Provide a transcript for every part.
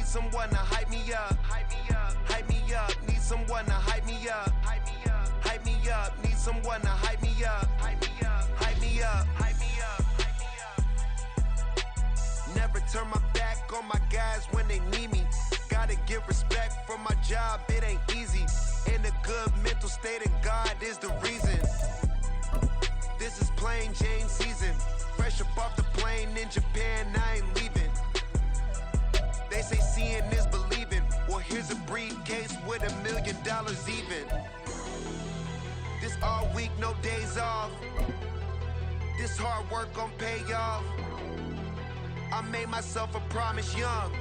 someone to hype me up. Hype me up. Hype me up. Need someone to hype me up. Hype me up. Hype me up. Need someone to hype me up. Hype me up. Hype me up. Hype me up. Hype me up. Never turn my back on my guys when they need me. Gotta give respect for my job, it ain't easy. In a good mental state and God is the reason. This is plain Jane season. Fresh up off the plane in Japan, I ain't leaving. They say seeing is believing. Well, here's a briefcase with $1 million even. This all week, no days off. This hard work gon' pay off. I made myself a promise young.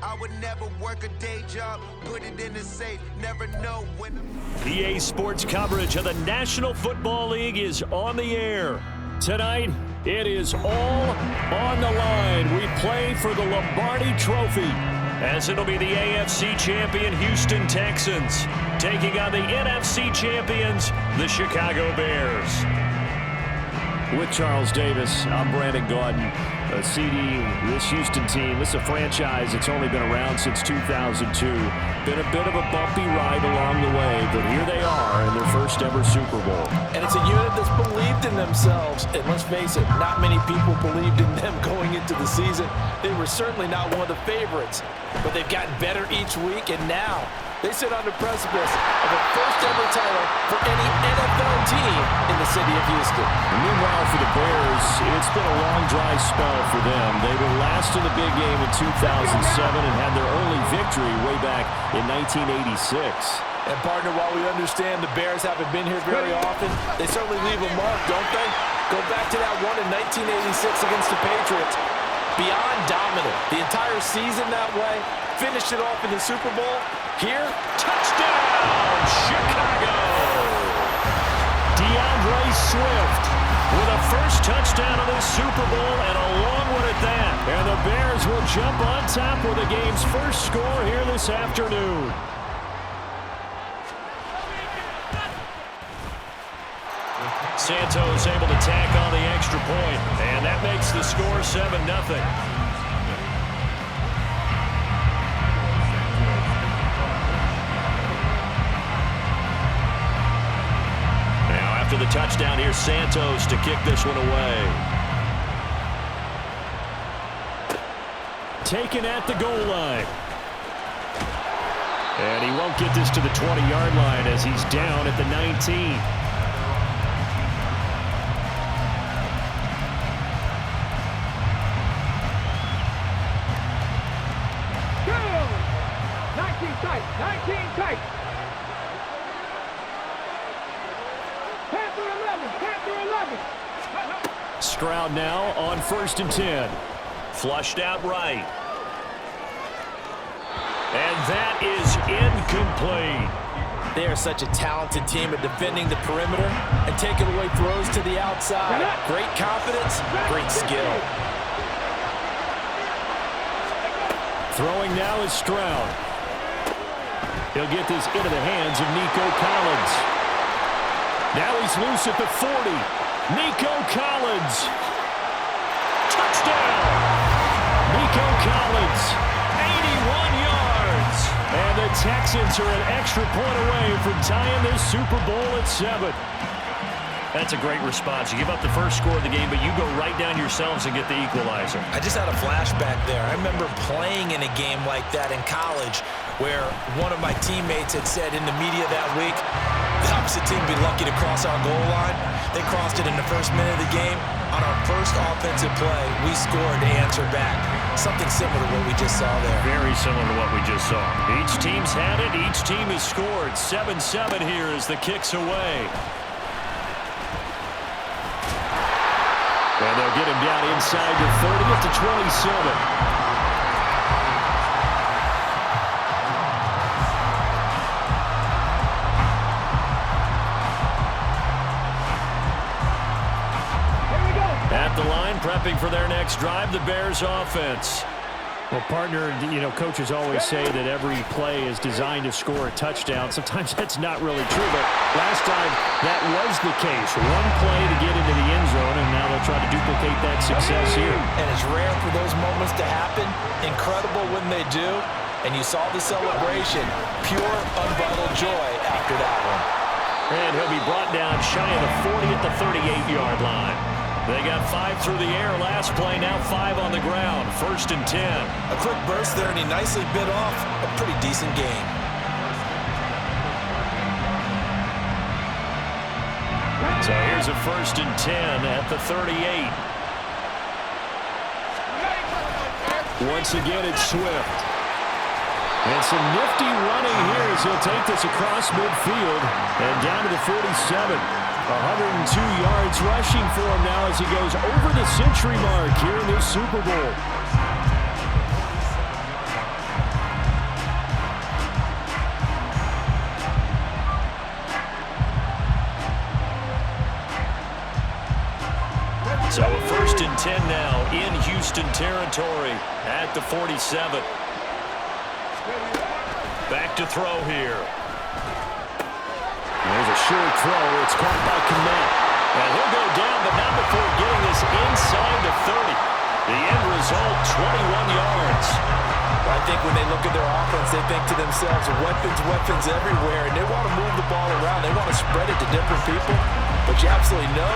I would never work a day job, put it in the safe, never know when. EA Sports coverage of the National Football League is on the air. Tonight, it is all on the line. We play for the Lombardi Trophy, as it'll be the AFC champion Houston Texans taking on the NFC champions, the Chicago Bears. With Charles Davis, I'm Brandon Gaudin. CD, this Houston team, this is a franchise that's only been around since 2002. Been a bit of a bumpy ride along the way, but here they are in their first ever Super Bowl. And it's a unit that's believed in themselves. And let's face it, not many people believed in them going into the season. They were certainly not one of the favorites, but they've gotten better each week, and now they sit on the precipice of a first-ever title for any NFL team in the city of Houston. And meanwhile, for the Bears, it's been a long, dry spell for them. They were last in the big game in 2007 and had their only victory way back in 1986. And, partner, while we understand the Bears haven't been here very often, they certainly leave a mark, don't they? Go back to that one in 1986 against the Patriots. Beyond dominant. The entire season that way. Finished it off in the Super Bowl. Here, touchdown, Chicago! DeAndre Swift with a first touchdown of this Super Bowl, and a long one at that. And the Bears will jump on top with the game's first score here this afternoon. Santos able to tack on the extra point, and that makes the score 7-0. After the touchdown, here's Santos to kick this one away. Taken at the goal line. And he won't get this to the 20-yard line as he's down at the 19. Trill! 19 tight, 19 tight. Stroud now on 1st and 10. Flushed out right. And that is incomplete. They are such a talented team at defending the perimeter and taking away throws to the outside. Great confidence, great skill. Throwing now is Stroud. He'll get this into the hands of Nico Collins. Now he's loose at the 40. Nico Collins. Touchdown. Nico Collins. 81 yards. And the Texans are an extra point away from tying this Super Bowl at 7. That's a great response. You give up the first score of the game, but you go right down yourselves and get the equalizer. I just had a flashback there. I remember playing in a game like that in college where one of my teammates had said in the media that week, the opposite team would be lucky to cross our goal line. They crossed it in the first minute of the game. On our first offensive play, we scored to answer back. Something similar to what we just saw there. Very similar to what we just saw. Each team's had it. Each team has scored. 7-7 here as the kick's away. And they'll get him down inside the 30 to 27. At the line, prepping for their next drive, the Bears offense. Well, partner, coaches always say that every play is designed to score a touchdown. Sometimes that's not really true, but last time that was the case. One play to get into the end zone, and now they'll try to duplicate that success here. And it's rare for those moments to happen. Incredible when they do. And you saw the celebration. Pure, unbridled joy after that one. And he'll be brought down shy of the 40 at the 38-yard line. They got 5 through the air last play, now 5 on the ground. 1st and 10. A quick burst there, and he nicely bit off a pretty decent game. So here's a 1st and 10 at the 38. Once again, it's Swift. And some nifty running here as he'll take this across midfield and down to the 47. 102 yards rushing for him now as he goes over the century mark here in this Super Bowl. So a 1st and 10 now in Houston territory at the 47. Back to throw here. There's a short throw. It's caught by Kmet. And he'll go down, but not before getting this inside the 30. The end result, 21 yards. I think when they look at their offense, they think to themselves, weapons everywhere, and they want to move the ball around. They want to spread it to different people. But you absolutely know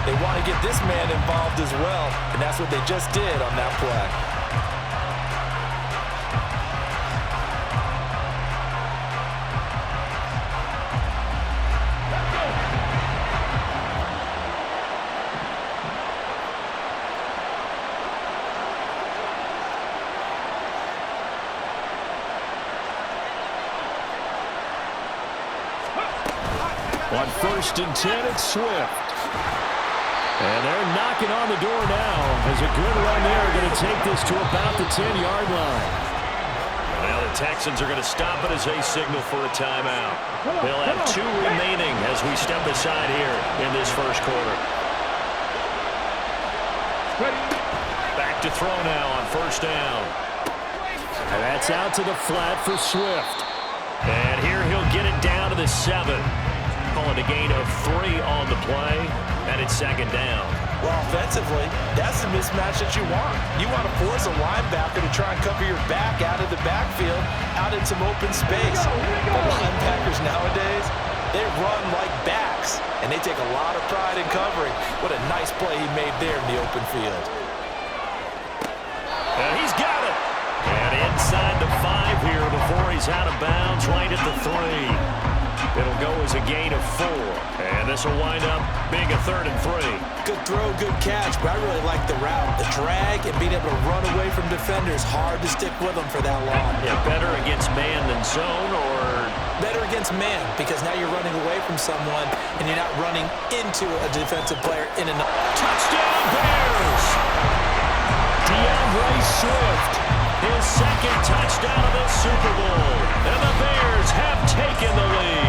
they want to get this man involved as well, and that's what they just did on that play. On 1st and 10, it's Swift. And they're knocking on the door now as a good run there going to take this to about the 10-yard line. Now the Texans are going to stop it as they signal for a timeout. They'll have 2 remaining as we step aside here in this first quarter. Back to throw now on 1st down. And that's out to the flat for Swift. And here he'll get it down to the 7. Calling a gain of 3 on the play, and it's 2nd down. Well, offensively, that's the mismatch that you want. You want to force a linebacker to try and cover your back out of the backfield, out in some open space. The linebackers nowadays, they run like backs, and they take a lot of pride in covering. What a nice play he made there in the open field. And he's got it. And inside the 5 here before he's out of bounds, right at the 3. It'll go as a gain of 4. And this will wind up being a 3rd and 3. Good throw, good catch, but I really like the route. The drag and being able to run away from defenders. Hard to stick with them for that long. Yeah, better against man than zone, or? Better against man, because now you're running away from someone and you're not running into a defensive player in another. Touchdown Bears! DeAndre Swift, his 2nd touchdown of the Super Bowl. And the Bears have taken the lead.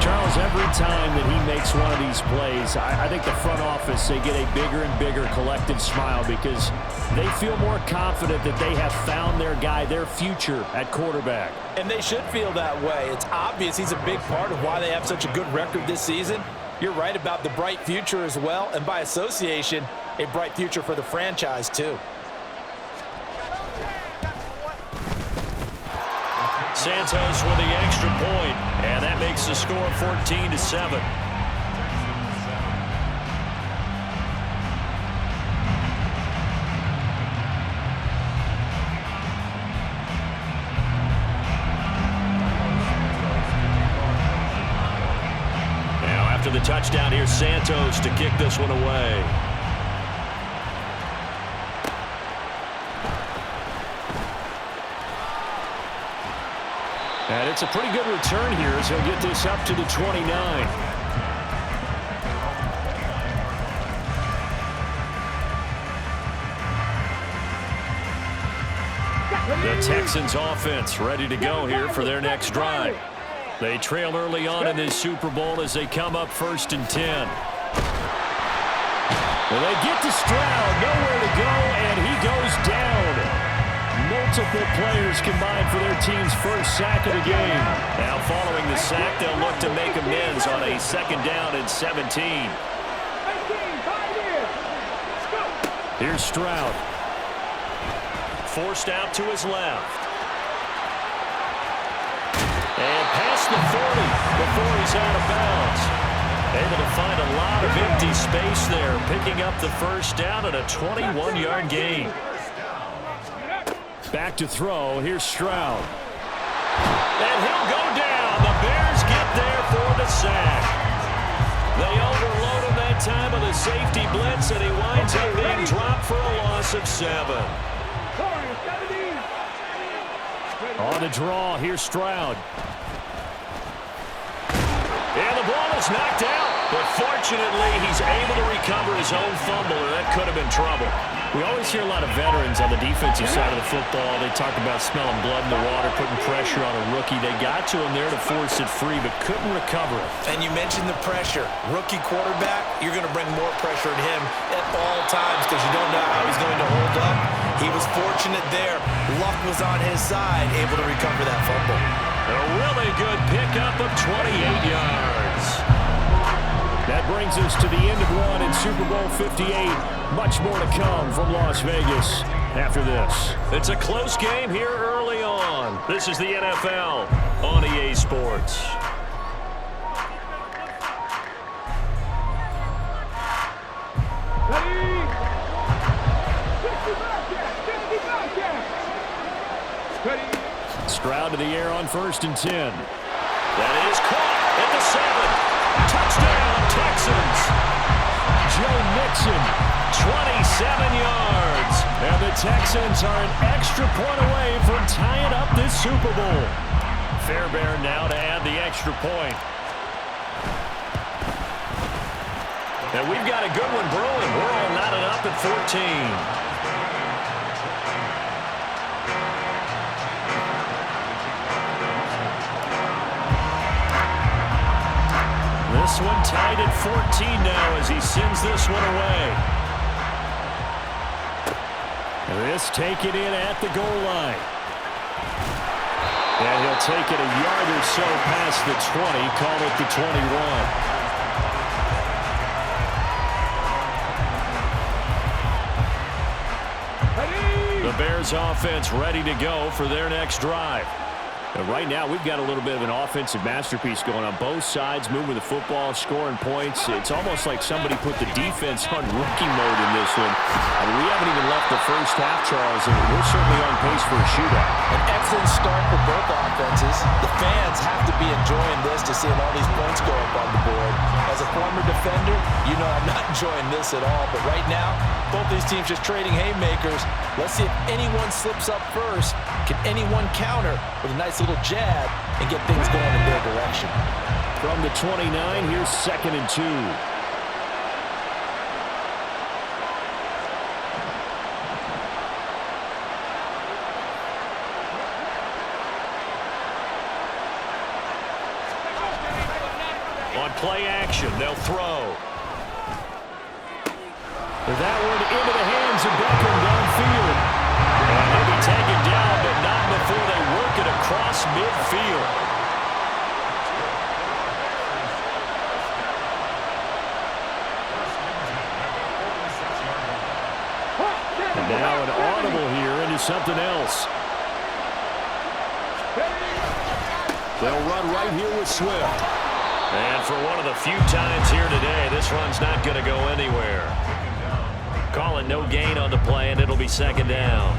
Charles, every time that he makes one of these plays, I think the front office, they get a bigger and bigger collective smile because they feel more confident that they have found their guy, their future at quarterback. And they should feel that way. It's obvious he's a big part of why they have such a good record this season. You're right about the bright future as well, and by association, a bright future for the franchise too. Santos with the extra point, and that makes the score 14-7. Now after the touchdown, here's Santos to kick this one away. And it's a pretty good return here as he'll get this up to the 29. The Texans offense ready to go here for their next drive. They trail early on in this Super Bowl as they come up 1st and 10. Well, they get to Stroud, nowhere to go, and multiple players combined for their team's first sack of the game. Now following the sack, they'll look to make amends on a 2nd down and 17. Here's Stroud. Forced out to his left. And past the 40 before he's out of bounds. Able to find a lot of empty space there, picking up the first down and a 21-yard gain. Back to throw. Here's Stroud. And he'll go down. The Bears get there for the sack. They overload him that time with a safety blitz, and he winds up being dropped for a loss of 7. On the draw, here's Stroud. And the ball is knocked out, but fortunately he's able to recover his own fumble, and that could have been trouble. We always hear a lot of veterans on the defensive side of the football. They talk about smelling blood in the water, putting pressure on a rookie. They got to him there to force it free, but couldn't recover it. And you mentioned the pressure. Rookie quarterback, you're going to bring more pressure at him at all times because you don't know how he's going to hold up. He was fortunate there. Luck was on his side, able to recover that fumble. A really good pickup of 28 yards. That brings us to the end of one in Super Bowl 58. Much more to come from Las Vegas after this. It's a close game here early on. This is the NFL on EA Sports. Stroud to the air on 1st and 10. That is caught at the 7. Touchdown, Texans. Joe Mixon, 27 yards. And the Texans are an extra point away from tying up this Super Bowl. Fairbairn now to add the extra point. And we've got a good one brewing. We're all knotted up at 14. This one tied at 14 now as he sends this one away. This taken in at the goal line. And he'll take it a yard or so past the 20, call it the 21. The Bears offense ready to go for their next drive. And right now, we've got a little bit of an offensive masterpiece going on both sides, moving the football, scoring points. It's almost like somebody put the defense on rookie mode in this one. I mean, we haven't even left the first half, Charles, and we're certainly on pace for a shootout. An excellent start for both offenses. The fans have to be enjoying this to seeing all these points go up on the board. As a former defender, you know I'm not enjoying this at all. But right now, both these teams just trading haymakers. Let's see if anyone slips up first. Can anyone counter with a nice little jab and get things going in their direction? From the 29, here's 2nd and 2. On play action, they'll throw. That one into the hands of Beckham downfield. And he'll be taken down, but not before they work it across midfield. And now an audible here into something else. They'll run right here with Swift. And for one of the few times here today, this run's not going to go anywhere. Calling no gain on the play, and it'll be 2nd down.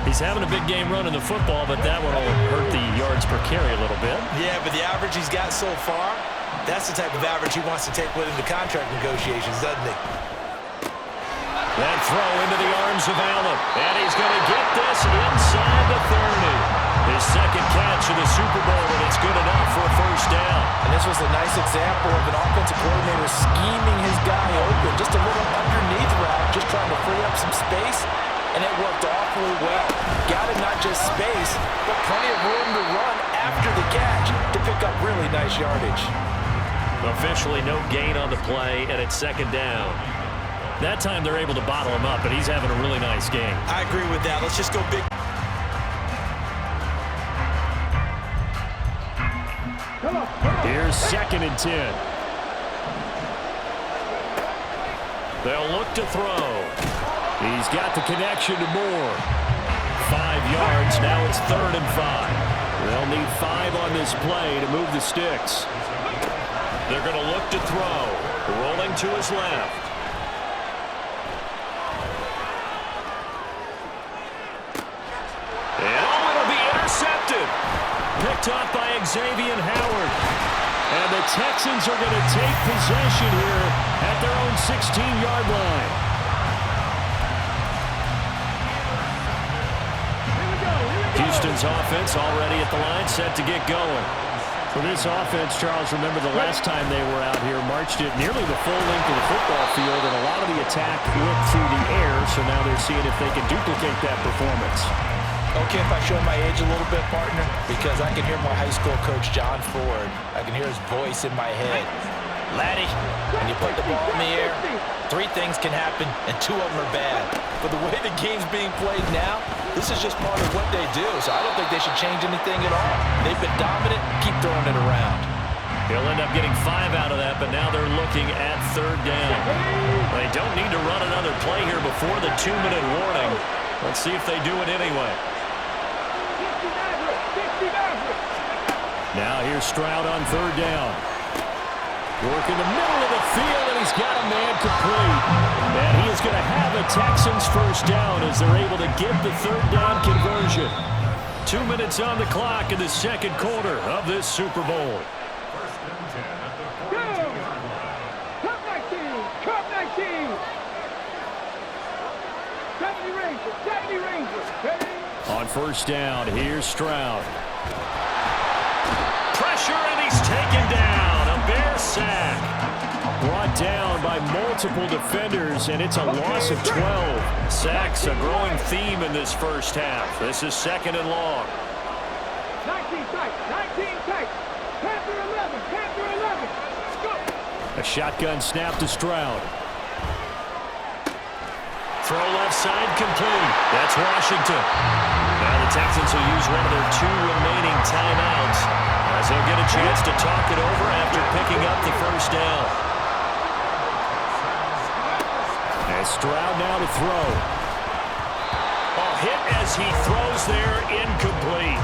He's having a big game running the football, but that one will hurt the yards per carry a little bit. Yeah, but the average he's got so far, that's the type of average he wants to take with him to contract negotiations, doesn't he? That throw into the arms of Allen, and he's going to get this inside the 30. His 2nd catch of the Super Bowl, and it's good enough for a first down. And this was a nice example of an offensive coordinator scheming his guy open. Just a little underneath route, just trying to free up some space, and it worked awfully well. Got him not just space, but plenty of room to run after the catch to pick up really nice yardage. Officially no gain on the play, and it's 2nd down. That time they're able to bottle him up, but he's having a really nice game. I agree with that. Let's just go big. Here's 2nd and 10. They'll look to throw. He's got the connection to Moore. 5 yards. Now it's 3rd and 5. They'll need 5 on this play to move the sticks. They're going to look to throw. Rolling to his left. And it'll be intercepted. Picked up by Xavier Howard. And the Texans are going to take possession here at their own 16-yard line. Houston's offense already at the line, set to get going. For this offense, Charles, remember the last time they were out here, marched it nearly the full length of the football field, and a lot of the attack went through the air, so now they're seeing if they can duplicate that performance. Okay, if I show my age a little bit, partner, because I can hear my high school coach, John Ford. I can hear his voice in my head. Laddie, when you put the ball in the air, 3 things can happen, and 2 of them are bad. But the way the game's being played now, this is just part of what they do, so I don't think they should change anything at all. They've been dominant. Keep throwing it around. He'll end up getting 5 out of that, but now they're looking at 3rd down. They don't need to run another play here before the 2-minute warning. Let's see if they do it anyway. Now here's Stroud on 3rd down. Work in the middle of the field, and he's got a man complete. And he is going to have a Texans 1st down as they're able to get the 3rd down conversion. 2 minutes on the clock in the 2nd quarter of this Super Bowl. Cup 19! Cup 19! 70 Rangers! 70 Rangers! On 1st down, here's Stroud. Pressure, and he's taken down. A Bear sack. Brought down by multiple defenders, and it's a loss of 12. Sacks, a growing theme in this 1st half. This is 2nd and long. 19 tight! 19 tight! Panther 11! Panther 11! Go! A shotgun snap to Stroud. Throw left side complete. That's Washington. Now the Texans will use one of their 2 remaining timeouts as they'll get a chance to talk it over after picking up the 1st down. And Stroud now to throw. A hit as he throws there, incomplete.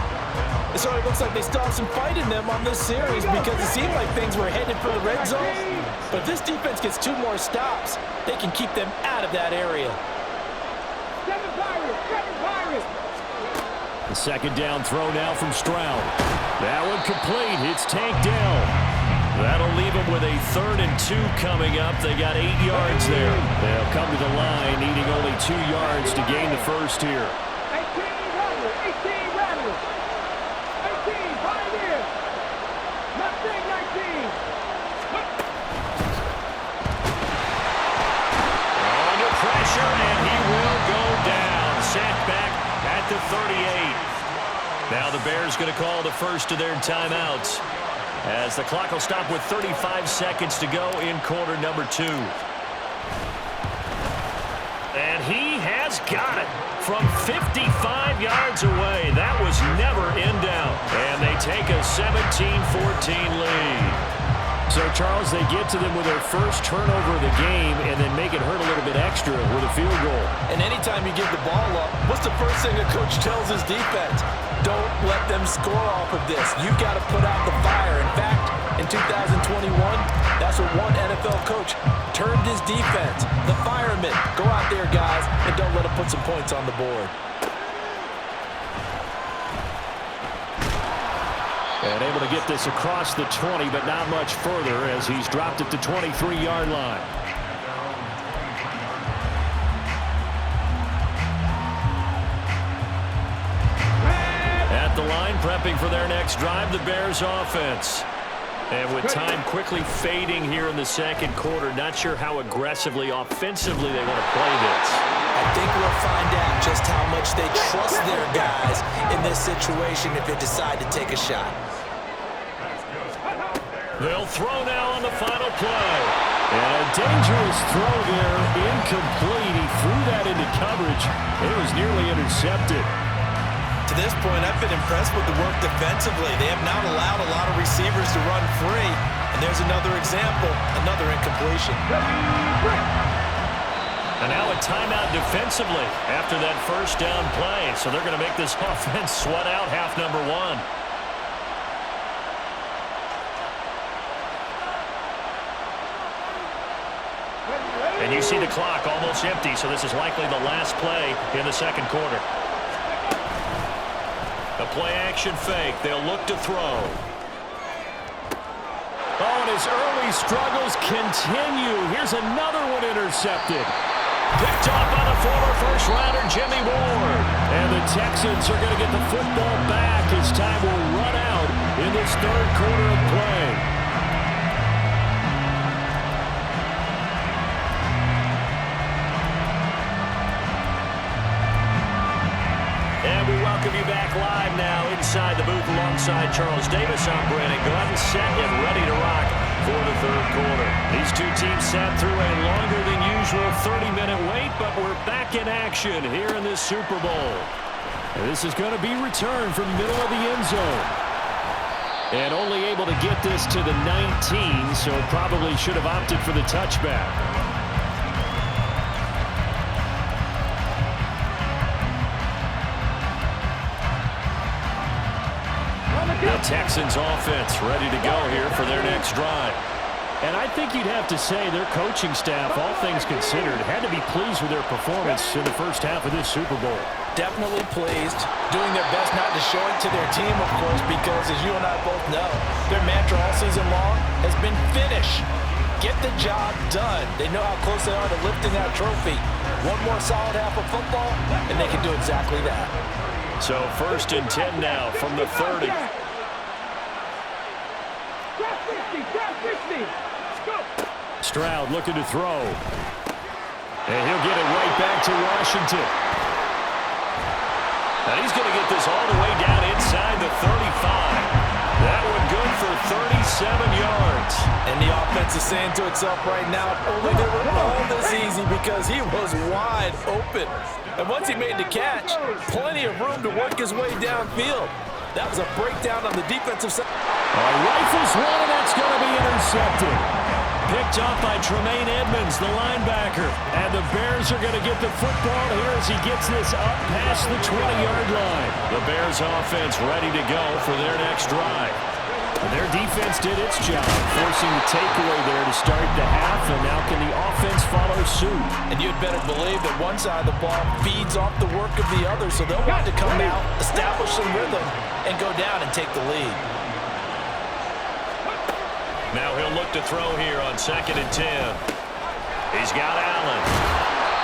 So it looks like they still have some fight in them on this series because it seemed like things were headed for the red zone. But this defense gets 2 more stops. They can keep them out of that area. 7 Pirates! 7 Pirates! The 2nd down throw now from Stroud. That one complete. It's tanked down. That'll leave them with a 3rd and 2 coming up. They got 8 yards there. They'll come to the line, needing only 2 yards to gain the 1st here. 18 Rattlers! 18 Rattlers! 18 Pioneers! Mustang 19! Under pressure, and he will go down. Sacked back at the 38. Now the Bears going to call the first of their timeouts as the clock will stop with 35 seconds to go in quarter number 2. And he has got it from 55 yards away. That was never in doubt. And they take a 17-14 lead. So, Charles, they get to them with their first turnover of the game and then make it hurt a little bit extra with a field goal. And anytime you give the ball up, what's the first thing a coach tells his defense? Don't let them score off of this. You've got to put out the fire. In fact, in 2021, that's what one NFL coach termed his defense. The firemen. Go out there, guys, and don't let them put some points on the board. And able to get this across the 20, but not much further as he's dropped at the 23-yard line. At the line, prepping for their next drive, the Bears offense. And with time quickly fading here in the 2nd quarter, not sure how aggressively, offensively they want to play this. I think we'll find out just how much they trust their guys in this situation if they decide to take a shot. They'll throw now on the final play. And a dangerous throw there, incomplete. He threw that into coverage. It was nearly intercepted. To this point, I've been impressed with the work defensively. They have not allowed a lot of receivers to run free. And there's another example, another incompletion. And now a timeout defensively after that first down play. So they're going to make this offense sweat out half number one. And you see the clock almost empty, so this is likely the last play in the second quarter. The play-action fake. They'll look to throw. Oh, and his early struggles continue. Here's another one intercepted. Picked off by the former first-rounder Jimmy Ward. And the Texans are going to get the football back as time will run out in this third quarter of play. And we welcome you back live now inside the booth alongside Charles Davis. I'm Brandon Gordon, set and ready to rock for the third quarter. These two teams sat through a longer than usual 30-minute wait, but we're back in action here in this Super Bowl. And this is going to be returned from the middle of the end zone. And only able to get this to the 19, so probably should have opted for the touchback. The Texans offense ready to go here for their next drive. And I think you'd have to say their coaching staff, all things considered, had to be pleased with their performance in the first half of this Super Bowl. Definitely pleased, doing their best not to show it to their team, of course, because as you and I both know, their mantra all season long has been finish. Get the job done. They know how close they are to lifting that trophy. One more solid half of football, and they can do exactly that. So 1st and 10 now from the 30. Stroud looking to throw. And he'll get it right back to Washington. And he's going to get this all the way down inside the 35. That one good for 37 yards. And the offense is saying to itself right now, only they were all this easy because he was wide open. And once he made the catch, plenty of room to work his way downfield. That was a breakdown on the defensive side. Rifles one, and that's going to be intercepted. Picked up by Tremaine Edmonds, the linebacker. And the Bears are going to get the football here as he gets this up past the 20-yard line. The Bears offense ready to go for their next drive. And their defense did its job, forcing the takeaway there to start the half, and now can the offense follow suit? And you'd better believe that one side of the ball feeds off the work of the other, so they'll want to come out, establish some rhythm, and go down and take the lead. Now he'll look to throw here on 2nd and 10. He's got Allen.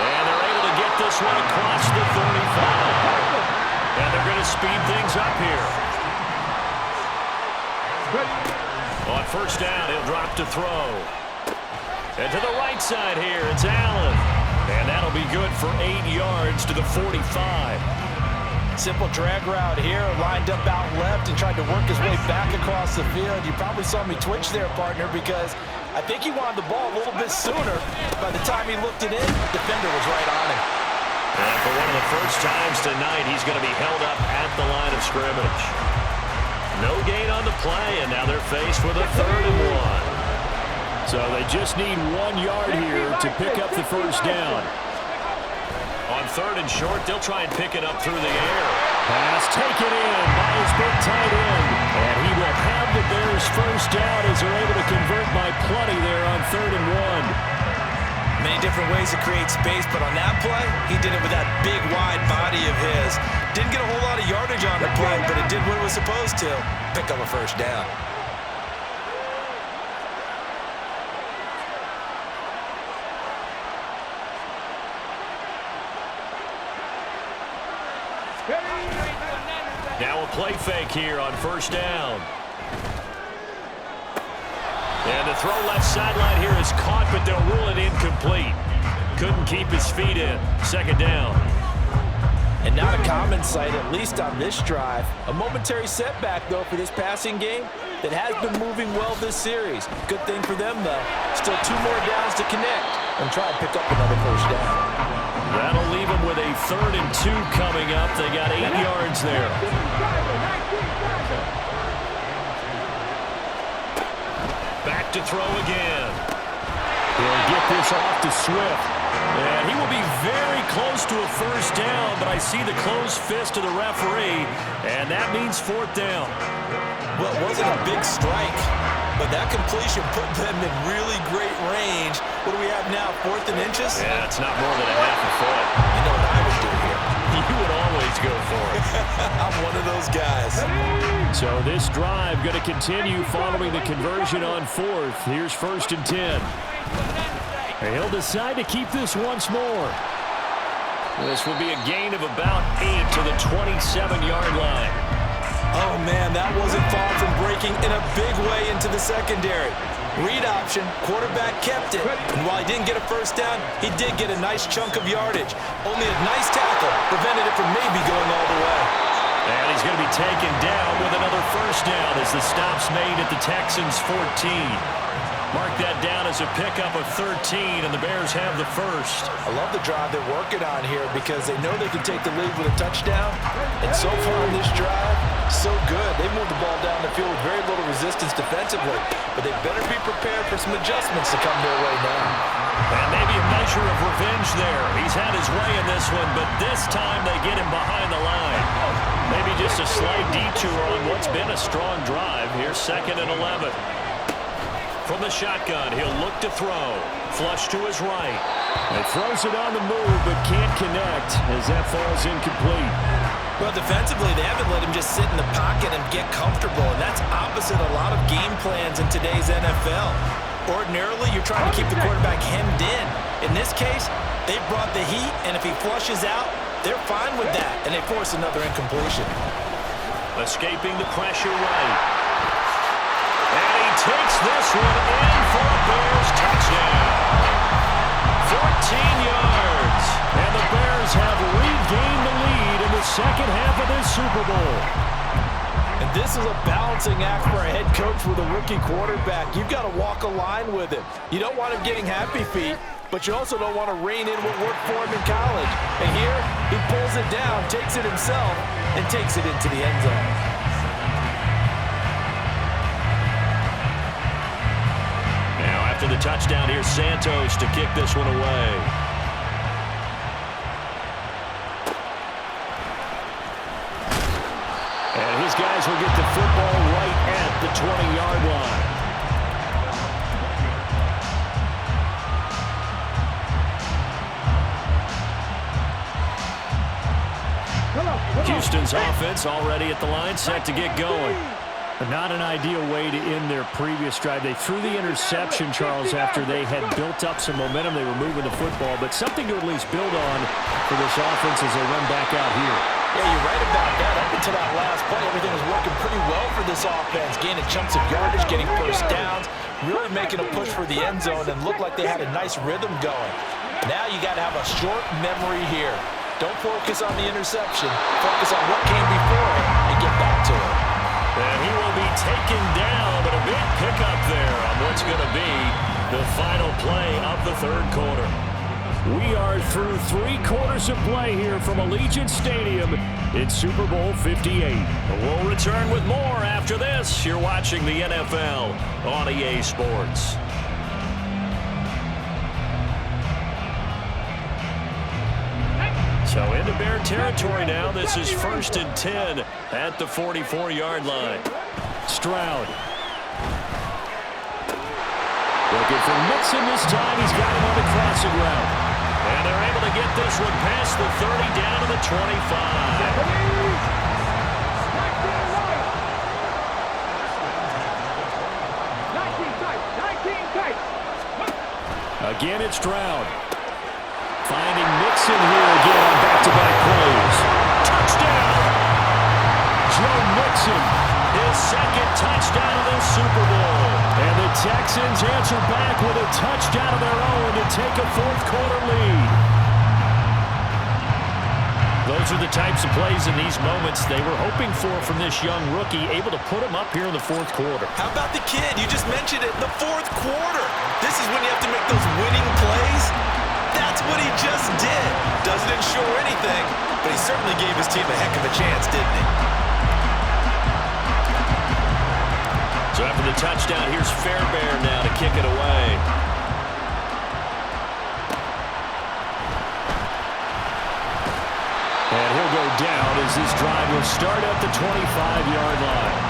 And they're able to get this one across the 35. And they're going to speed things up here. On 1st down, he'll drop to throw. And to the right side here, it's Allen. And that'll be good for 8 yards to the 45. Simple drag route here, lined up out left and tried to work his way back across the field. You probably saw me twitch there, partner, because I think he wanted the ball a little bit sooner. By the time he looked it in, the defender was right on him. And for one of the first times tonight, he's going to be held up at the line of scrimmage. No gain on the play, and now they're faced with a 3rd and 1. So they just need 1 yard here to pick up the first down. On 3rd and short, they'll try and pick it up through the air. Pass taken in by his big tight end. And he will have the Bears first down as they're able to convert by plenty there on 3rd and 1. Many different ways to create space, but on that play, he did it with that big, wide body of his. Didn't get a whole lot of yardage on the play, but it did what it was supposed to. Pick up a first down. Now a play fake here on 1st down. And the throw left sideline here is caught, but they'll rule it incomplete. Couldn't keep his feet in. 2nd down. And not a common sight, at least on this drive. A momentary setback, though, for this passing game that has been moving well this series. Good thing for them, though. Still 2 more downs to connect and try and pick up another first down. That'll leave him with a 3rd and 2 coming up. They got 8 yards there. Back to throw again. He'll get this off to Swift. And he will be very close to a first down, but I see the closed fist of the referee, and that means 4th down. Well, it wasn't a big strike, but that completion put them in really great range. What do we have now, 4th and inches? Yeah, it's not more than a half a foot. You know what I would do here? You would always go for it. I'm one of those guys. So this drive going to continue following the conversion on 4th. Here's 1st and 10. He'll decide to keep this once more. This will be a gain of about 8 to the 27-yard line. Oh, man, that wasn't far from breaking in a big way into the secondary. Read option, quarterback kept it. And while he didn't get a first down, he did get a nice chunk of yardage. Only a nice tackle prevented it from maybe going all the way. And he's going to be taken down with another first down as the stop's made at the Texans' 14. Mark that down as a pickup of 13, and the Bears have the first. I love the drive they're working on here because they know they can take the lead with a touchdown. And so far in this drive, so good. They've moved the ball down the field with very little resistance defensively. But they better be prepared for some adjustments to come their way now. And maybe a measure of revenge there. He's had his way in this one, but this time they get him behind the line. Maybe just a slight detour on what's been a strong drive. Here's 2nd and 11. From the shotgun, he'll look to throw. Flush to his right. He throws it on the move, but can't connect as that falls incomplete. Well, defensively, they haven't let him just sit in the pocket and get comfortable, and that's opposite a lot of game plans in today's NFL. Ordinarily, you're trying to keep the quarterback hemmed in. In this case, they brought the heat, and if he flushes out, they're fine with that, and they force another incompletion. Escaping the pressure right. And he takes this one in for a Bears touchdown. 14 yards. And the Bears have regained the lead in the second half of this Super Bowl. And this is a balancing act for a head coach with a rookie quarterback. You've got to walk a line with him. You don't want him getting happy feet, but you also don't want to rein in what worked for him in college. And here, he pulls it down, takes it himself, and takes it into the end zone. After the touchdown, here's Santos to kick this one away. And his guys will get the football right at the 20-yard line. Houston's offense already at the line, set to get going. Not an ideal way to end their previous drive. They threw the interception, Charles, after they had built up some momentum. They were moving the football, but something to at least build on for this offense as they run back out here. Yeah, you're right about that. Up until that last play, everything was working pretty well for this offense. Gaining chunks of yardage, getting first downs, really making a push for the end zone, and looked like they had a nice rhythm going. Now you got to have a short memory here. Don't focus on the interception. Focus on what came before it and get back to it. And he will be taken down, but a big pickup there on what's going to be the final play of the third quarter. We are through 3 quarters of play here from Allegiant Stadium in Super Bowl 58. We'll return with more after this. You're watching the NFL on EA Sports. So into Bear territory now. This is 1st and 10 at the 44-yard line. Stroud. Looking for Mixon this time. He's got him on the crossing route. And they're able to get this one past the 30 down to the 25. Again, it's Stroud. Finding Mixon here again on back-to-back plays. Touchdown! Joe Mixon, his second touchdown of this Super Bowl. And the Texans answer back with a touchdown of their own to take a fourth-quarter lead. Those are the types of plays in these moments they were hoping for from this young rookie, able to put him up here in the fourth quarter. How about the kid? You just mentioned it, the fourth quarter. This is when you have to make those winning plays. That's what he just did. Doesn't ensure anything. everything, but he certainly gave his team a heck of a chance, didn't he? So after the touchdown, here's Fairbairn now to kick it away. And he'll go down as this drive will start at the 25-yard line.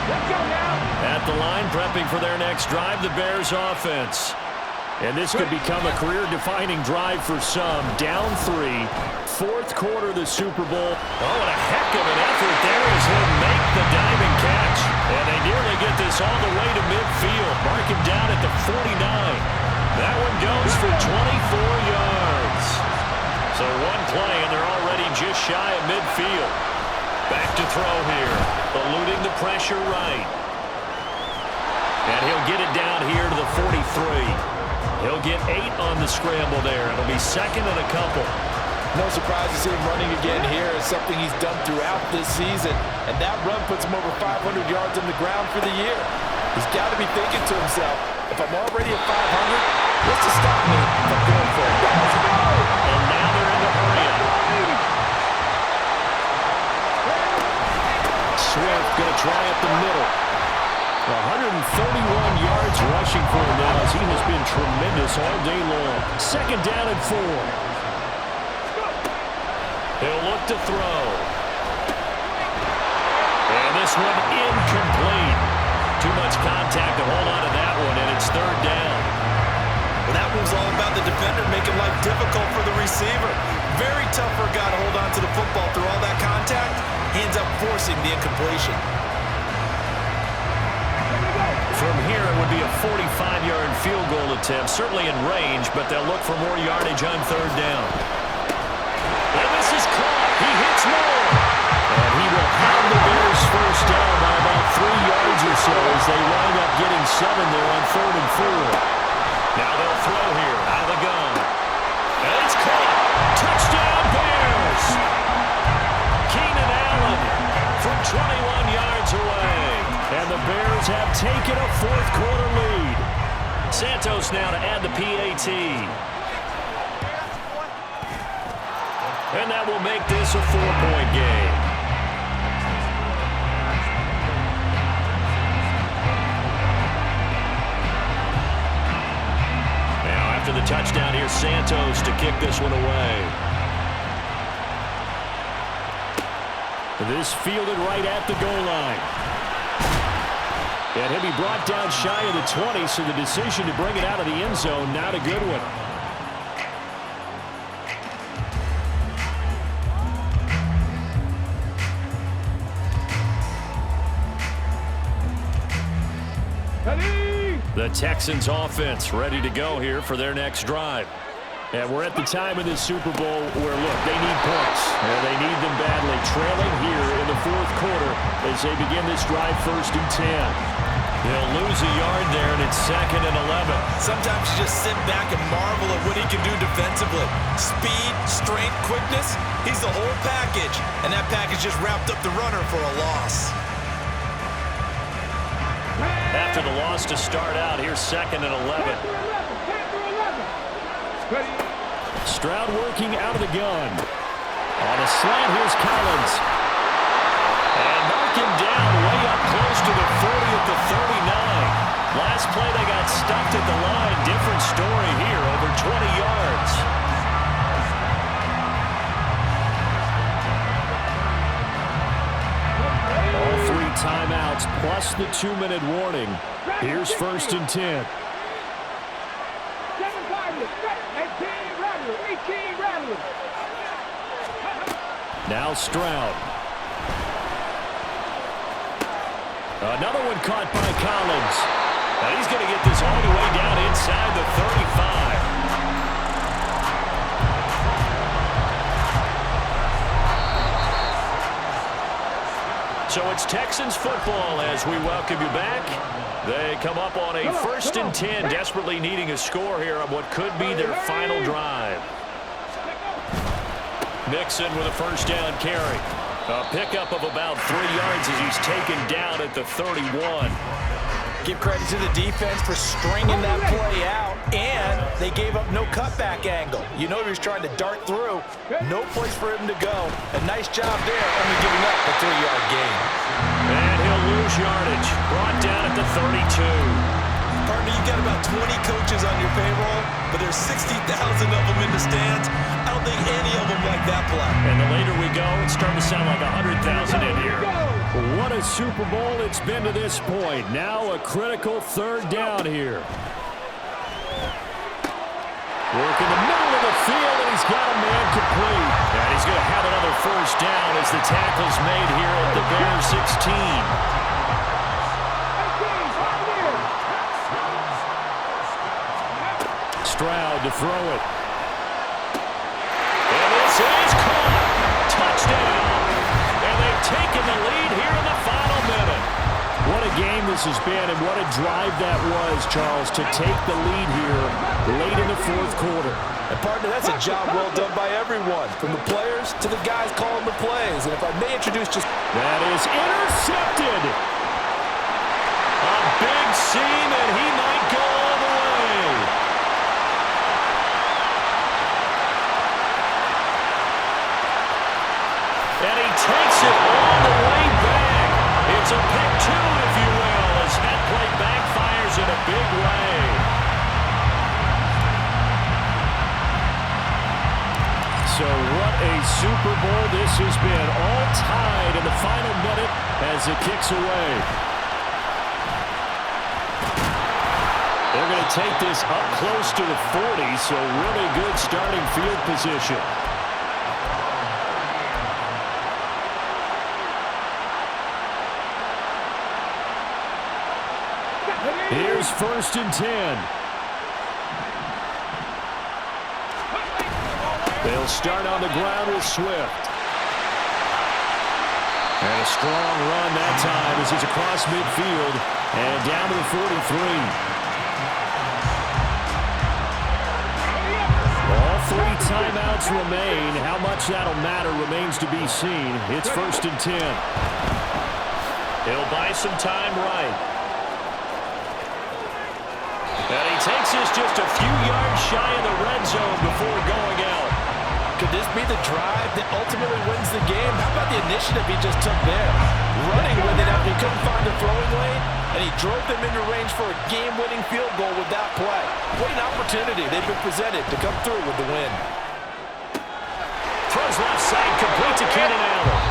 Let's go now. At the line, prepping for their next drive, the Bears offense. And this could become a career-defining drive for some. Down 3, fourth quarter of the Super Bowl. Oh, and a heck of an effort there as he'll make the diving catch. And they nearly get this all the way to midfield. Mark him down at the 49. That one goes for 24 yards. So one play, and they're already just shy of midfield. Back to throw here. Eluding the pressure right. And he'll get it down here to the 43. He'll get 8 on the scramble there. It'll be second and a couple. No surprise to see him running again here. It's something he's done throughout this season. And that run puts him over 500 yards on the ground for the year. He's got to be thinking to himself, if I'm already at 500, what's to stop me from going for it? And now they're in the hurry up. Swift going to try up the middle. 131 yards rushing for him now as he has been tremendous all day long. Second down and 4. He'll look to throw. And this one incomplete. Too much contact to hold on to that one, and it's third down. Well, that move's all about the defender making life difficult for the receiver. Very tough for a guy to hold on to the football through all that contact. He ends up forcing the incompletion. From here, it would be a 45-yard field goal attempt, certainly in range, but they'll look for more yardage on third down. And this is caught. He hits more. And he will have the Bears first down by about 3 yards or so as they wind up getting 7 there on third and 4. Now they'll throw here out of the gun. And it's caught. Touchdown, Bears. Keenan Allen from 21 yards away. And the Bears have taken a fourth quarter lead. Santos now to add the PAT. And that will make this a 4-point game. Now after the touchdown, here's Santos to kick this one away. This fielded right at the goal line. And he'll be brought down shy of the 20, so the decision to bring it out of the end zone, not a good one. The Texans offense ready to go here for their next drive. And we're at the time in this Super Bowl where, look, they need points. And they need them badly. Trailing here in the fourth quarter as they begin this drive first and 10. He'll lose a yard there, and it's second and 11. Sometimes you just sit back and marvel at what he can do defensively. Speed, strength, quickness, he's the whole package. And that package just wrapped up the runner for a loss. After the loss to start out, here's second and 11. Stroud working out of the gun. On a slant, here's Collins. And mark him down way up close to the 40 at the 39. Last play, they got stuffed at the line. Different story here, over 20 yards. All 3 timeouts plus the 2-minute warning. Here's first and 10. Now Stroud. Another one caught by Collins. Now he's going to get this all the way down inside the 35. So it's Texans football as we welcome you back. They come up on a first and 10, desperately needing a score here on what could be their final drive. Mixon with a first down carry. A pickup of about 3 yards as he's taken down at the 31. Give credit to the defense for stringing that play out, and they gave up no cutback angle. You know he was trying to dart through. No place for him to go. A nice job there, only giving up a 3-yard gain. And he'll lose yardage. Brought down at the 32. Partner, you've got about 20 coaches on your payroll, but there's 60,000 of them in the stands. I don't think any of them like that play. And the later we go, it's starting to sound like 100,000 in here. What a Super Bowl it's been to this point. Now a critical third down here. Work in the middle of the field, and he's got a man complete. And he's going to have another first down as the tackle's made here at the Bears 16. Stroud to throw it. And this is caught. Touchdown. And they've taken the lead here in the final minute. What a game this has been, and what a drive that was, Charles, to take the lead here late in the fourth quarter. And partner, that's a job well done by everyone, from the players to the guys calling the plays. And if I may introduce just... That is intercepted. A big seam, and he might go all the way. And he takes it all the way back. It's a pick two, if you will, as that play backfires in a big way. So what a Super Bowl this has been. All tied in the final minute as it kicks away. They're going to take this up close to the 40, so really good starting field position. Here's 1st and 10. They'll start on the ground with Swift. And a strong run that time as he's across midfield and down to the 43. All 3 timeouts remain. How much that'll matter remains to be seen. It's 1st and 10. He'll buy some time right. And he takes this just a few yards shy of the red zone before going out. Could this be the drive that ultimately wins the game? How about the initiative he just took there? Running with it after he couldn't find the throwing lane, and he drove them into range for a game-winning field goal with that play. What an opportunity they've been presented to come through with the win. Throws left side, complete to Keenan Allen.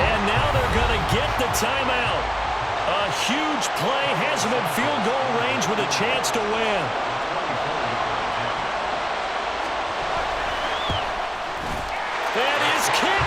And now they're going to get the timeout. A huge play has him in field goal range with a chance to win. That is kicked.